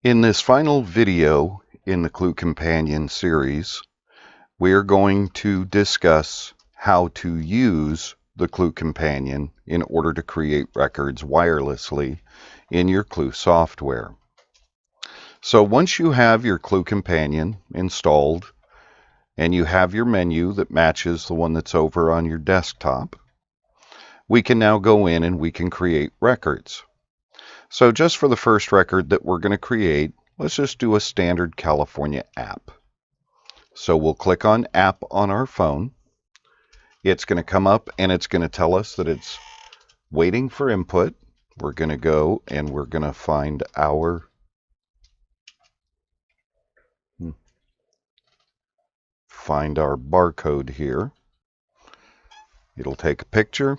In this final video in the CLEW Companion series, we are going to discuss how to use the CLEW Companion in order to create records wirelessly in your CLEW software. So once you have your CLEW Companion installed and you have your menu that matches the one that's over on your desktop, we can now go in and we can create records. So just for the first record that we're going to create, let's just do a standard California app. So we'll click on App on our phone. It's going to come up and it's going to tell us that it's waiting for input. We're going to go and we're going to find our barcode here. It'll take a picture.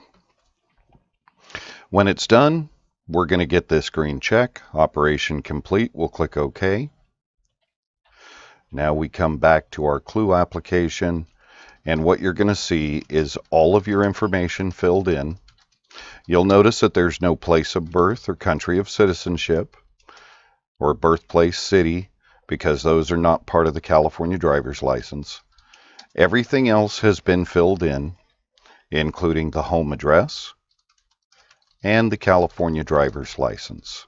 When it's done, we're going to get this green check, operation complete. We'll click OK. Now we come back to our CLEW application, and what you're going to see is all of your information filled in. You'll notice that there's no place of birth or country of citizenship or birthplace city, because those are not part of the California driver's license. Everything else has been filled in, including the home address and the California driver's license.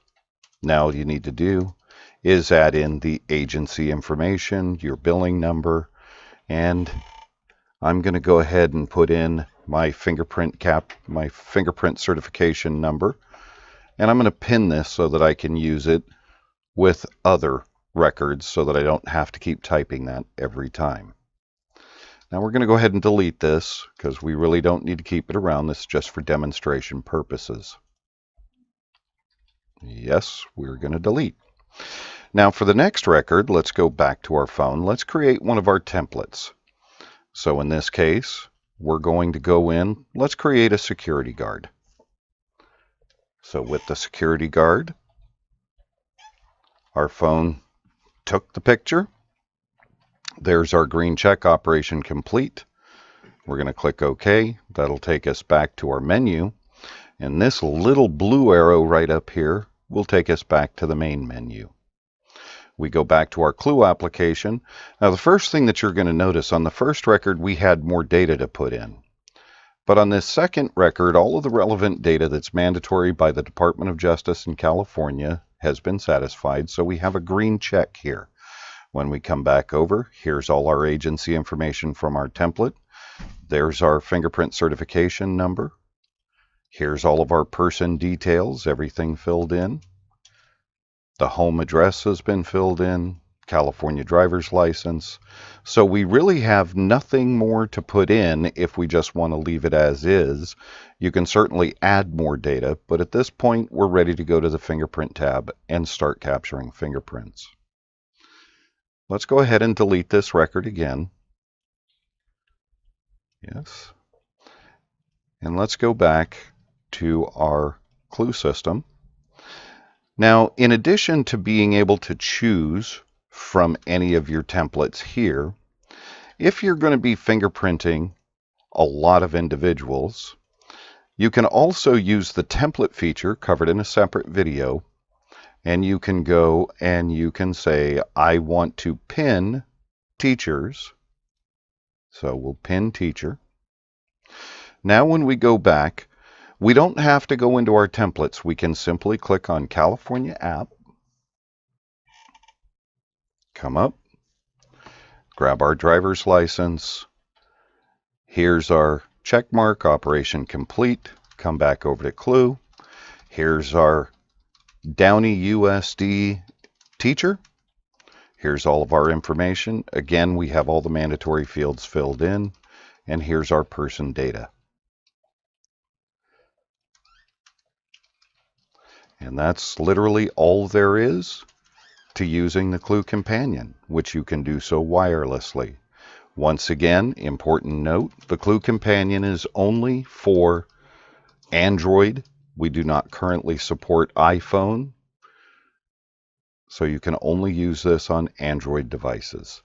Now all you need to do is add in the agency information, your billing number, and I'm going to go ahead and put in my fingerprint certification number, and I'm going to pin this so that I can use it with other records so that I don't have to keep typing that every time. Now we're going to go ahead and delete this because we really don't need to keep it around. This is just for demonstration purposes. Yes, we're going to delete. Now for the next record, let's go back to our phone. Let's create one of our templates. So in this case, we're going to go in, let's create a security guard. So with the security guard, our phone took the picture. There's our green check, operation complete. We're going to click OK. That'll take us back to our menu. And this little blue arrow right up here will take us back to the main menu. We go back to our CLEW application. Now the first thing that you're going to notice, on the first record we had more data to put in. But on this second record, all of the relevant data that's mandatory by the Department of Justice in California has been satisfied, so we have a green check here. When we come back over, here's all our agency information from our template. There's our fingerprint certification number. Here's all of our person details, everything filled in. The home address has been filled in, California driver's license. So we really have nothing more to put in if we just want to leave it as is. You can certainly add more data, but at this point we're ready to go to the fingerprint tab and start capturing fingerprints. Let's go ahead and delete this record again. Yes. And let's go back to our CLEW system. Now, in addition to being able to choose from any of your templates here, if you're going to be fingerprinting a lot of individuals, you can also use the template feature covered in a separate video, and you can go and you can say, I want to pin teachers. So we'll pin teacher. Now when we go back, we don't have to go into our templates. We can simply click on California app, come up, grab our driver's license. Here's our check mark, operation complete. Come back over to CLEW. Here's our Downey USD teacher. Here's all of our information. Again, we have all the mandatory fields filled in. And here's our person data. And that's literally all there is to using the CLEW Companion, which you can do so wirelessly. Once again, important note, the CLEW Companion is only for Android. We do not currently support iPhone, so you can only use this on Android devices.